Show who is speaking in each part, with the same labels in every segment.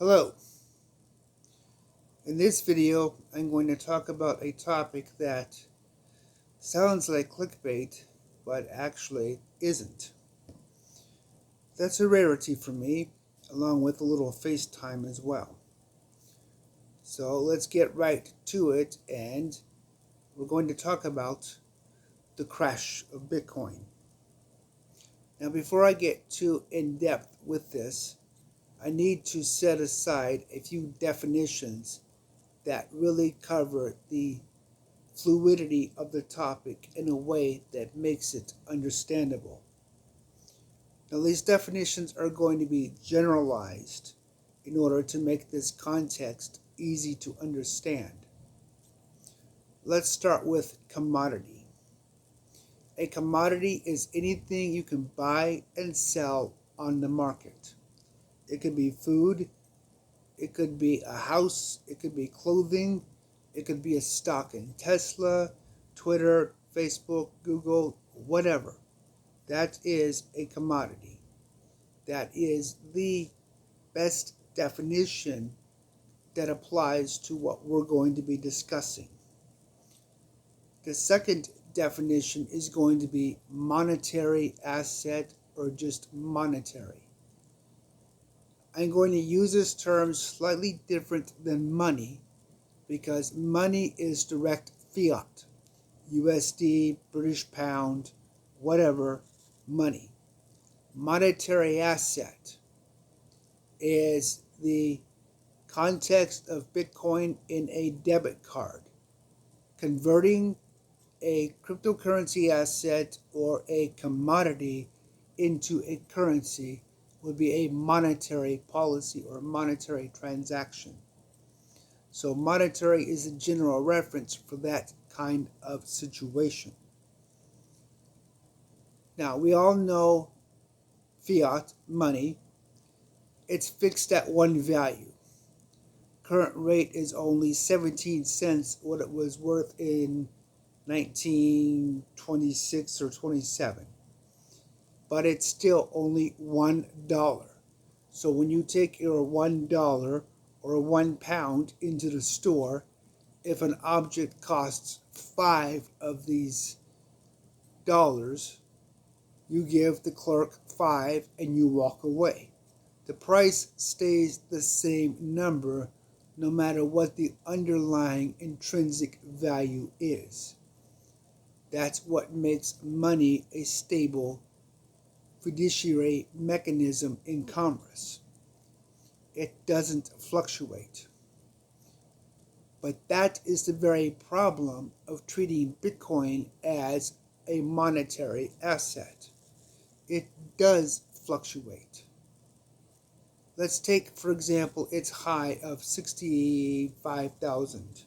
Speaker 1: Hello. In this video, I'm going to talk about a topic that sounds like clickbait, but actually isn't. That's a rarity for me, along with a little FaceTime as well. So let's get right to it, and we're going to talk about the crash of Bitcoin. Now, before I get too in-depth with this, I need to set aside a few definitions that really cover the fluidity of the topic in a way that makes it understandable. Now, these definitions are going to be generalized in order to make this context easy to understand. Let's start with commodity. A commodity is anything you can buy and sell on the market. It could be food, it could be a house, it could be clothing, it could be a stock in Tesla, Twitter, Facebook, Google, whatever. That is a commodity. That is the best definition that applies to what we're going to be discussing. The second definition is going to be monetary asset or just monetary. I'm going to use this term slightly different than money because money is direct fiat, USD, British pound, whatever, money. Monetary asset is the context of Bitcoin in a debit card. Converting a cryptocurrency asset or a commodity into a currency would be a monetary policy or monetary transaction. So monetary is a general reference for that kind of situation. Now, we all know fiat money. It's fixed at one value. Current rate is only 17 cents what it was worth in 1926 or 27. But it's still only $1. So when you take your $1 or £1 into the store, if an object costs 5 of these dollars, you give the clerk 5 and you walk away. The price stays the same number no matter what the underlying intrinsic value is. That's what makes money a stable fiduciary mechanism in commerce. It doesn't fluctuate. But that is the very problem of treating Bitcoin as a monetary asset. It does fluctuate. Let's take, for example, its high of 65,000.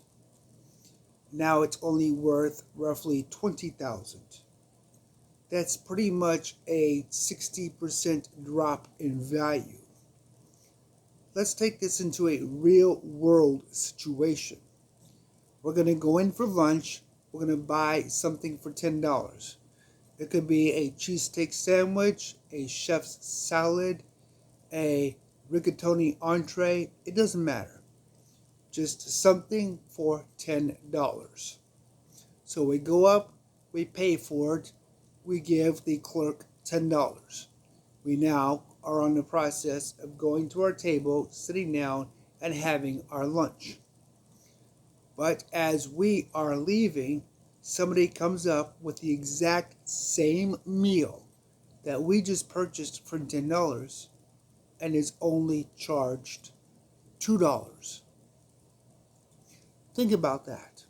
Speaker 1: Now it's only worth roughly 20,000. That's pretty much a 60% drop in value. Let's take this into a real world situation. We're going to go in for lunch. We're going to buy something for $10. It could be a cheesesteak sandwich, a chef's salad, a rigatoni entree. It doesn't matter. Just something for $10. So we go up, we pay for it, we give the clerk $10. We now are on the process of going to our table, sitting down, and having our lunch. But as we are leaving, somebody comes up with the exact same meal that we just purchased for $10 and is only charged $2. Think about that.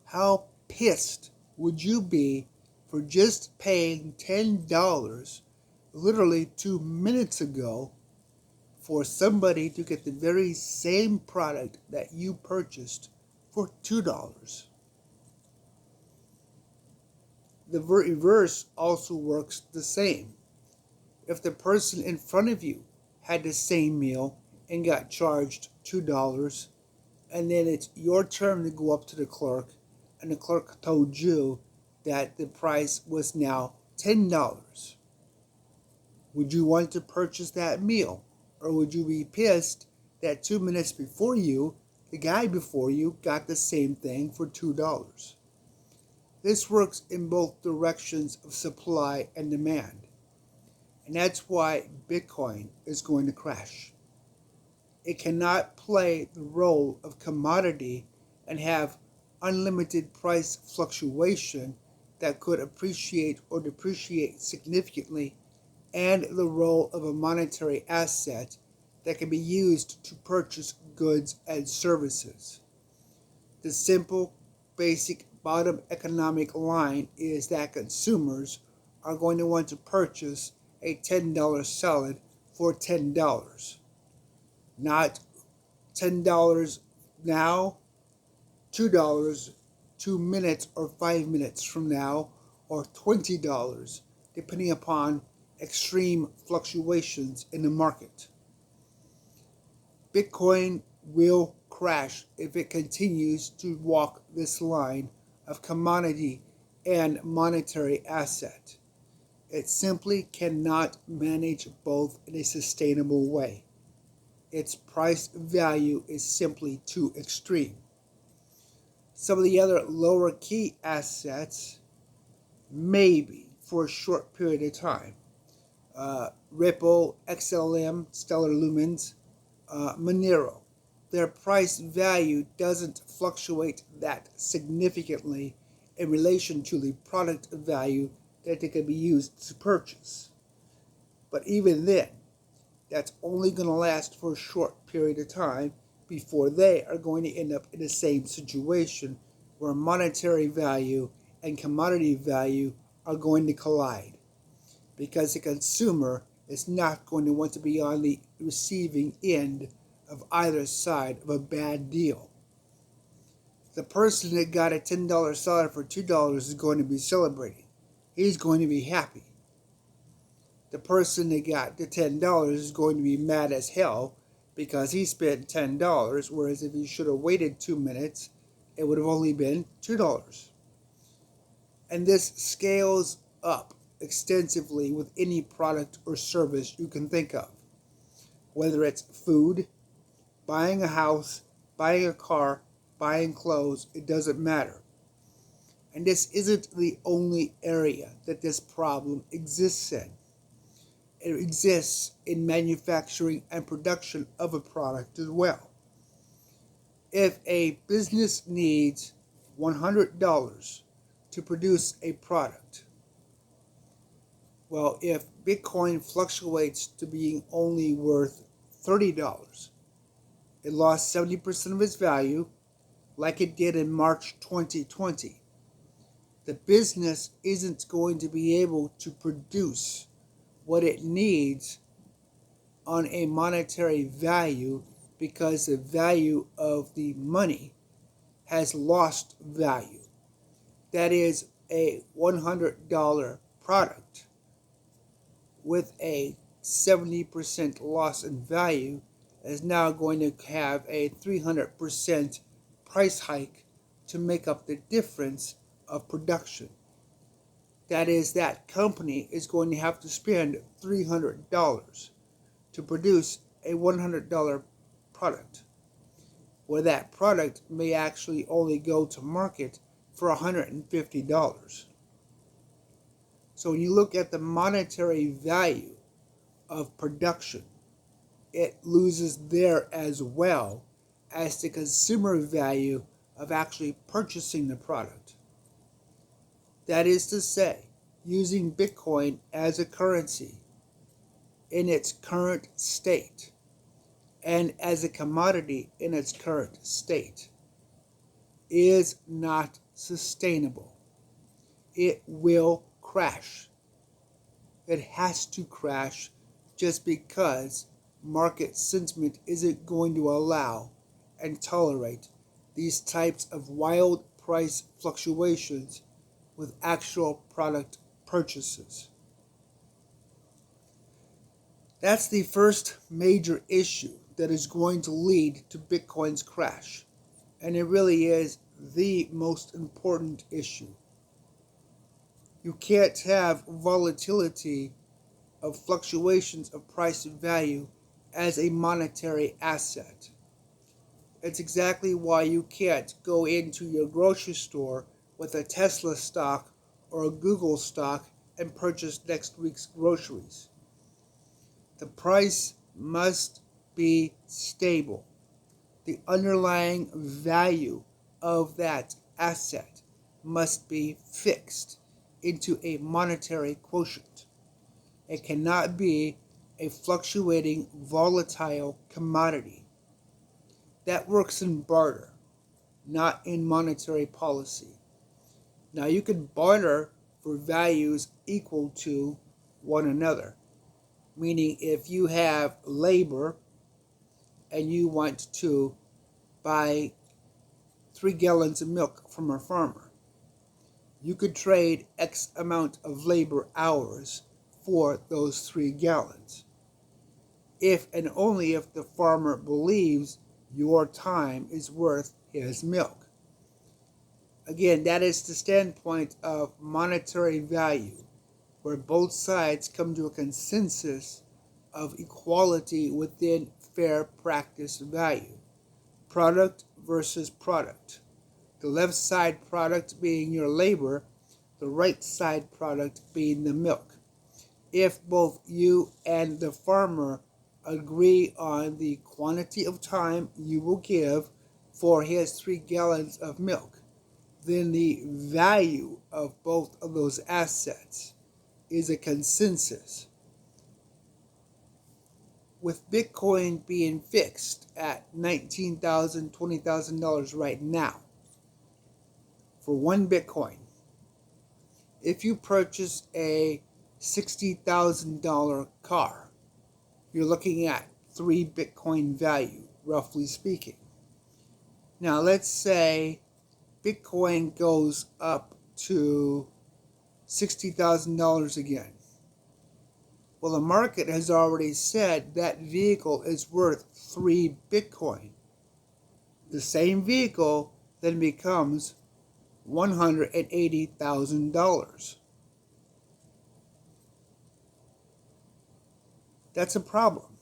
Speaker 1: How pissed would you be for just paying $10 literally 2 minutes ago for somebody to get the very same product that you purchased for $2? The reverse also works the same. If the person in front of you had the same meal and got charged $2, and then it's your turn to go up to the clerk, and the clerk told you that the price was now $10, would you want to purchase that meal? Or would you be pissed that 2 minutes before you, the guy before you got the same thing for $2? This works in both directions of supply and demand. And that's why Bitcoin is going to crash. It cannot play the role of commodity and have unlimited price fluctuation that could appreciate or depreciate significantly, and the role of a monetary asset that can be used to purchase goods and services. The simple, basic bottom economic line is that consumers are going to want to purchase a $10 salad for $10. Not $10 now, $2 2 minutes or 5 minutes from now, or $20, depending upon extreme fluctuations in the market. Bitcoin will crash if it continues to walk this line of commodity and monetary asset. It simply cannot manage both in a sustainable way. Its price value is simply too extreme. Some of the other lower key assets, maybe for a short period of time. Ripple, XLM, Stellar Lumens, Monero. Their price value doesn't fluctuate that significantly in relation to the product value that they can be used to purchase. But even then, that's only going to last for a short period of time before they are going to end up in the same situation where monetary value and commodity value are going to collide, because the consumer is not going to want to be on the receiving end of either side of a bad deal. The person that got a $10 salad for $2 is going to be celebrating. He's going to be happy. The person that got the $10 is going to be mad as hell because he spent $10, whereas if he should have waited 2 minutes, it would have only been $2. And this scales up extensively with any product or service you can think of. Whether it's food, buying a house, buying a car, buying clothes, it doesn't matter. And this isn't the only area that this problem exists in. It exists in manufacturing and production of a product as well. If a business needs $100 to produce a product, well, if Bitcoin fluctuates to being only worth $30, it lost 70% of its value like it did in March 2020. The business isn't going to be able to produce what it needs on a monetary value because the value of the money has lost value. That is, a $100 product with a 70% loss in value is now going to have a 300% price hike to make up the difference of production. That is, that company is going to have to spend $300 to produce a $100 product, where that product may actually only go to market for $150. So when you look at the monetary value of production, it loses there as well as the consumer value of actually purchasing the product. That is to say, using Bitcoin as a currency in its current state and as a commodity in its current state is not sustainable. It will crash. It has to crash just because market sentiment isn't going to allow and tolerate these types of wild price fluctuations with actual product purchases. That's the first major issue that is going to lead to Bitcoin's crash. And it really is the most important issue. You can't have volatility of fluctuations of price and value as a monetary asset. It's exactly why you can't go into your grocery store with a Tesla stock or a Google stock and purchase next week's groceries. The price must be stable. The underlying value of that asset must be fixed into a monetary quotient. It cannot be a fluctuating, volatile commodity. That works in barter, not in monetary policy. Now, you can barter for values equal to one another, meaning if you have labor and you want to buy 3 gallons of milk from a farmer, you could trade X amount of labor hours for those 3 gallons. If and only if the farmer believes your time is worth his milk. Again, that is the standpoint of monetary value, where both sides come to a consensus of equality within fair practice value. Product versus product. The left side product being your labor, the right side product being the milk. If both you and the farmer agree on the quantity of time you will give for his 3 gallons of milk, then the value of both of those assets is a consensus. With Bitcoin being fixed at $19,000, $20,000 right now for one Bitcoin, if you purchase a $60,000 car, you're looking at 3 Bitcoin value, roughly speaking. Now, let's say Bitcoin goes up to $60,000 again. Well, the market has already said that vehicle is worth 3 Bitcoin. The same vehicle then becomes $180,000. That's a problem.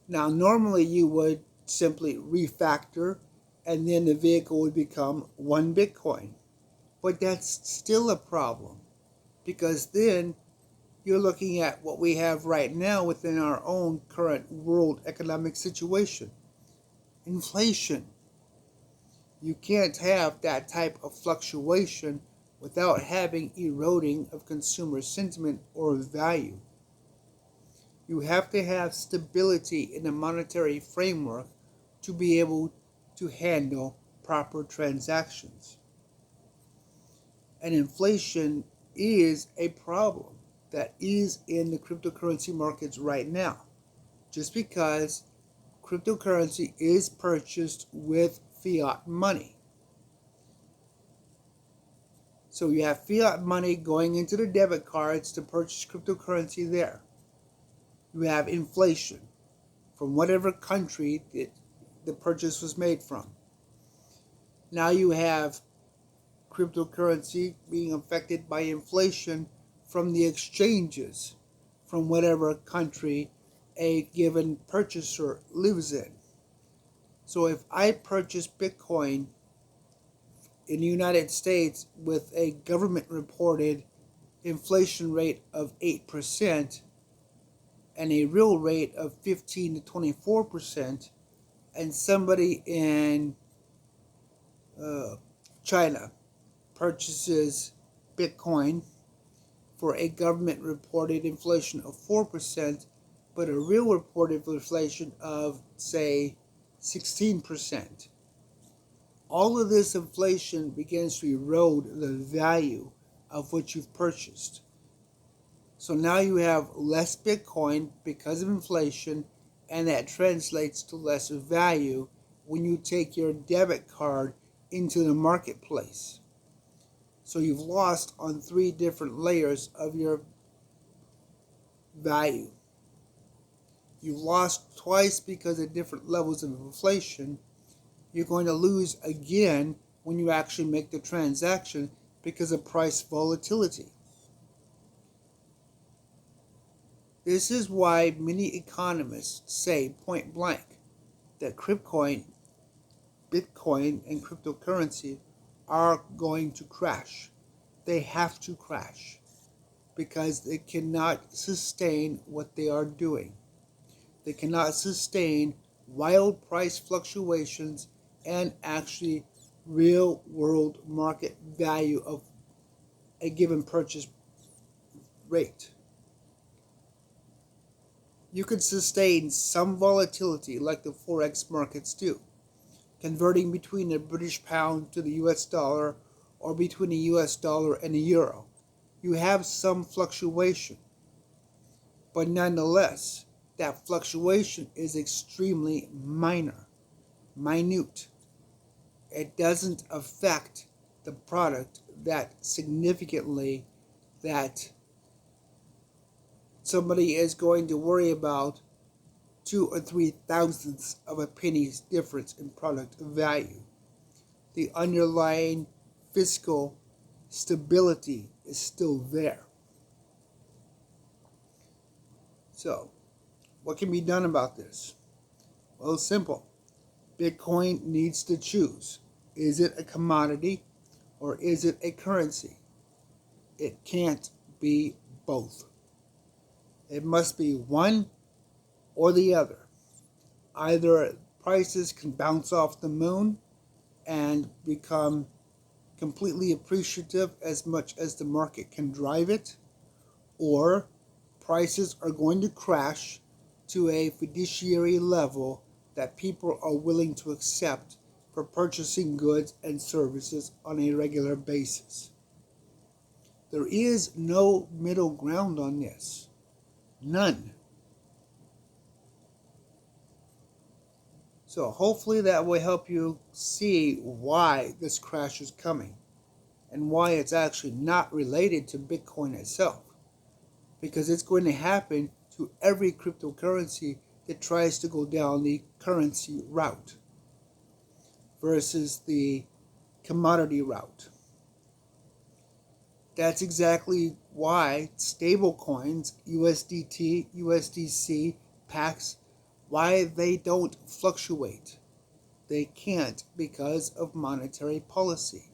Speaker 1: Now, normally you would simply refactor and then the vehicle would become 1 Bitcoin. But that's still a problem, because then you're looking at what we have right now within our own current world economic situation. Inflation. You can't have that type of fluctuation without having eroding of consumer sentiment or value. You have to have stability in the monetary framework to be able to handle proper transactions. And inflation is a problem that is in the cryptocurrency markets right now, just because cryptocurrency is purchased with fiat money. So you have fiat money going into the debit cards to purchase cryptocurrency there. You have inflation from whatever country the purchase was made from. Now you have cryptocurrency being affected by inflation from the exchanges from whatever country a given purchaser lives in. So if I purchase Bitcoin in the United States with a government reported inflation rate of 8% and a real rate of 15 to 24%, and somebody in China purchases Bitcoin for a government reported inflation of 4%, but a real reported inflation of, say, 16%. All of this inflation begins to erode the value of what you've purchased. So now you have less Bitcoin because of inflation, and that translates to less value when you take your debit card into the marketplace. So you've lost on 3 different layers of your value. You've lost twice because of different levels of inflation. You're going to lose again when you actually make the transaction because of price volatility. This is why many economists say point blank that Bitcoin and cryptocurrency are going to crash. They have to crash because they cannot sustain what they are doing. They cannot sustain wild price fluctuations and actually real world market value of a given purchase rate. You can sustain some volatility like the Forex markets do, converting between the British pound to the US dollar or between the US dollar and the euro. You have some fluctuation, but nonetheless, that fluctuation is extremely minute. It doesn't affect the product that significantly that somebody is going to worry about 2 or 3 thousandths of a penny's difference in product value. The underlying fiscal stability is still there. So, what can be done about this? Well, it's simple. Bitcoin needs to choose. Is it a commodity or is it a currency? It can't be both. It must be one or the other. Either prices can bounce off the moon and become completely appreciative as much as the market can drive it, or prices are going to crash to a fiduciary level that people are willing to accept for purchasing goods and services on a regular basis. There is no middle ground on this. None. So hopefully that will help you see why this crash is coming and why it's actually not related to Bitcoin itself. Because it's going to happen to every cryptocurrency that tries to go down the currency route versus the commodity route. That's exactly why stablecoins, USDT, USDC, PAX, why they don't fluctuate. They can't because of monetary policy.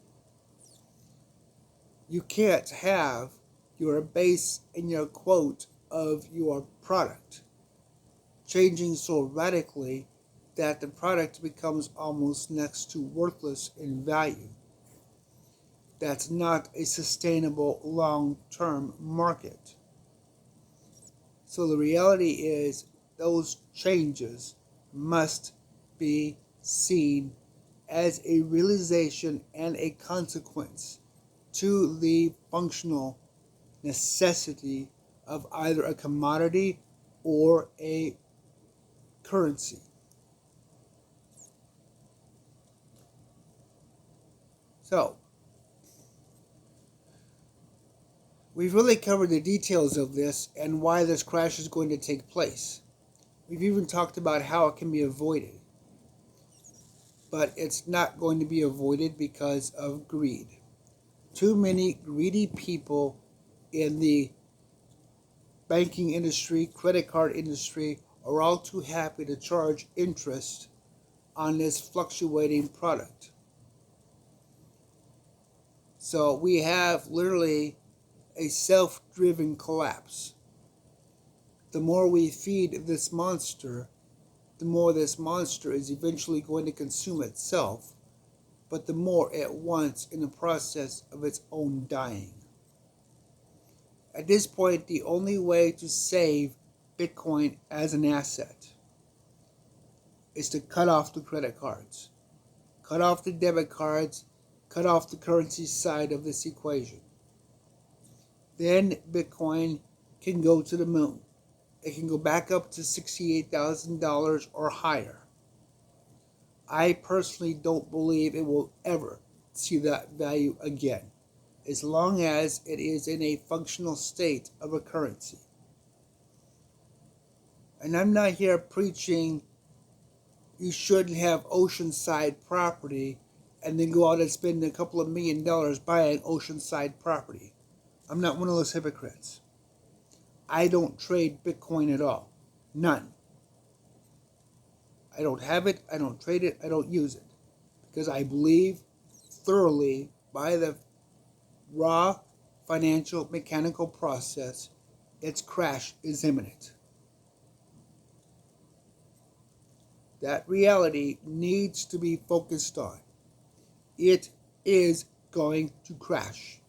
Speaker 1: You can't have your base and your quote of your product changing so radically that the product becomes almost next to worthless in value. That's not a sustainable long-term market. So the reality is those changes must be seen as a realization and a consequence to the functional necessity of either a commodity or a currency. So, we've really covered the details of this and why this crash is going to take place. We've even talked about how it can be avoided. But it's not going to be avoided because of greed. Too many greedy people in the banking industry, credit card industry, are all too happy to charge interest on this fluctuating product. So we have literally a self-driven collapse. The more we feed this monster, the more this monster is eventually going to consume itself, but the more it wants in the process of its own dying. At this point, the only way to save Bitcoin as an asset is to cut off the credit cards, cut off the debit cards, cut off the currency side of this equation. Then Bitcoin can go to the moon. It can go back up to $68,000 or higher. I personally don't believe it will ever see that value again, as long as it is in a functional state of a currency. And I'm not here preaching you shouldn't have oceanside property and then go out and spend a couple of $1 million buying oceanside property. I'm not one of those hypocrites. I don't trade Bitcoin at all. None. I don't have it, I don't trade it, I don't use it. Because I believe thoroughly by the raw financial mechanical process, its crash is imminent. That reality needs to be focused on. It is going to crash.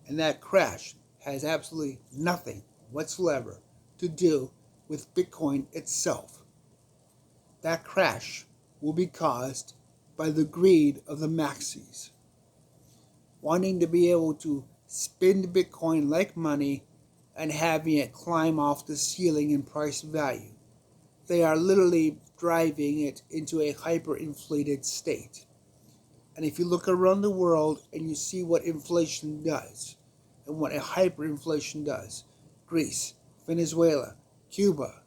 Speaker 1: And that crash has absolutely nothing whatsoever to do with Bitcoin itself. That crash will be caused by the greed of the maxis, wanting to be able to spend Bitcoin like money and having it climb off the ceiling in price value. They are literally driving it into a hyperinflated state. And if you look around the world and you see what inflation does and what a hyperinflation does, Greece, Venezuela, Cuba,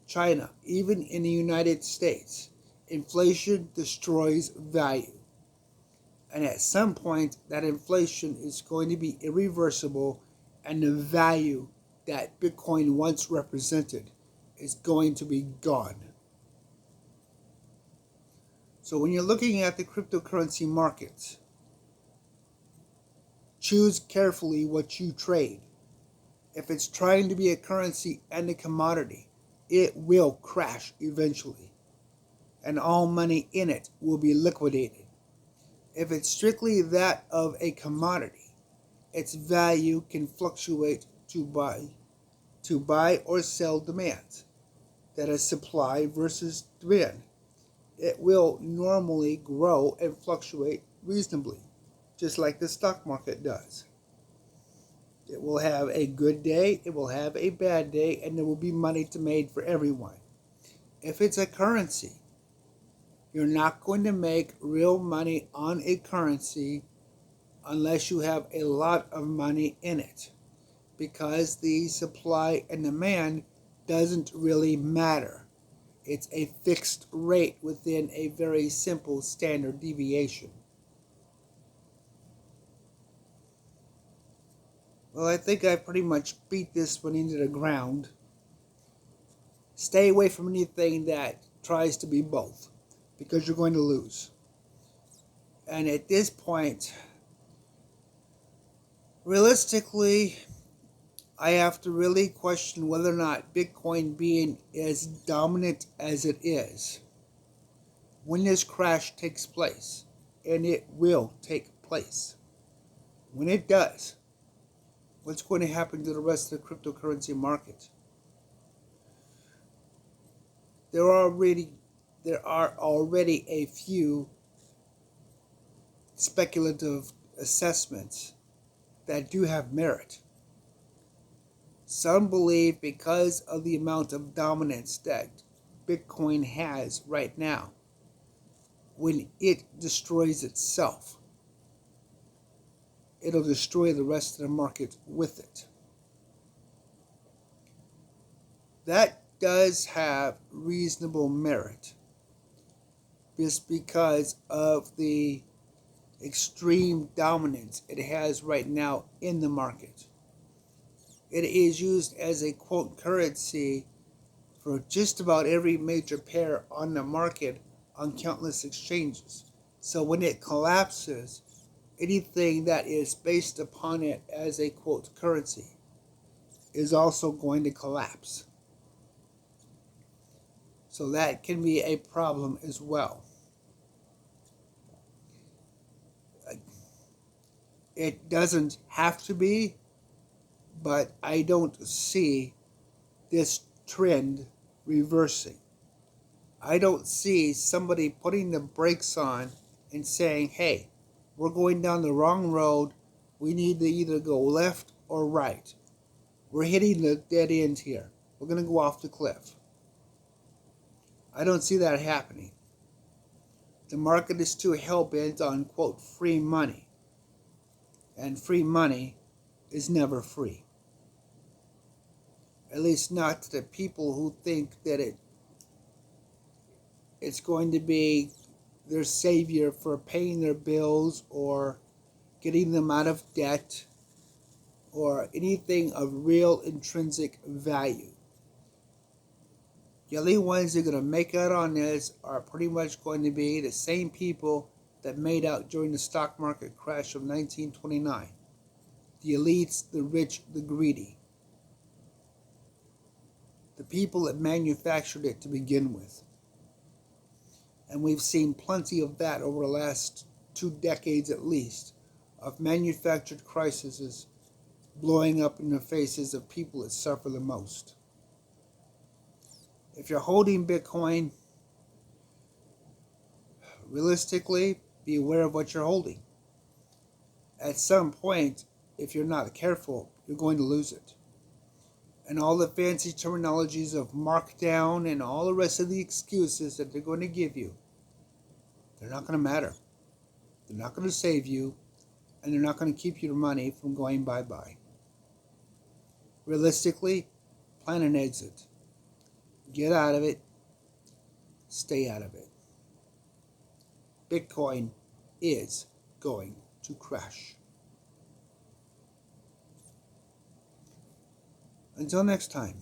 Speaker 1: China, even in the United States, inflation destroys value. And at some point, that inflation is going to be irreversible, and the value that Bitcoin once represented is going to be gone. So when you're looking at the cryptocurrency markets, choose carefully what you trade. If it's trying to be a currency and a commodity, it will crash eventually, and all money in it will be liquidated. If it's strictly that of a commodity, its value can fluctuate to buy or sell demand. That is supply versus demand. It will normally grow and fluctuate reasonably, just like the stock market does. It will have a good day, it will have a bad day, and there will be money to made for everyone. If it's a currency, you're not going to make real money on a currency unless you have a lot of money in it, because the supply and demand doesn't really matter. It's a fixed rate within a very simple standard deviation. Well, I think I pretty much beat this one into the ground. Stay away from anything that tries to be both, because you're going to lose. And at this point, realistically, I have to really question whether or not Bitcoin being as dominant as it is, when this crash takes place, and it will take place, when it does, what's going to happen to the rest of the cryptocurrency market? There are already a few speculative assessments that do have merit. Some believe because of the amount of dominance that Bitcoin has right now, when it destroys itself, it'll destroy the rest of the market with it. That does have reasonable merit, just because of the extreme dominance it has right now in the market. It is used as a quote currency for just about every major pair on the market on countless exchanges. So when it collapses, anything that is based upon it as a quote currency is also going to collapse. So that can be a problem as well. It doesn't have to be, but I don't see this trend reversing. I don't see somebody putting the brakes on and saying, hey, we're going down the wrong road. We need to either go left or right. We're hitting the dead end here. We're going to go off the cliff. I don't see that happening. The market is too hell-bent on, quote, free money. And free money is never free. At least not to the people who think that it's going to be their savior for paying their bills or getting them out of debt or anything of real intrinsic value. The only ones that are going to make out on this are pretty much going to be the same people that made out during the stock market crash of 1929. The elites, the rich, the greedy. The people that manufactured it to begin with. And we've seen plenty of that over the last 2 decades at least, of manufactured crises blowing up in the faces of people that suffer the most. If you're holding Bitcoin, realistically, be aware of what you're holding. At some point, if you're not careful, you're going to lose it. And all the fancy terminologies of markdown and all the rest of the excuses that they're going to give you, they're not going to matter. They're not going to save you, and they're not going to keep your money from going bye-bye. Realistically, plan an exit. Get out of it. Stay out of it. Bitcoin is going to crash. Until next time.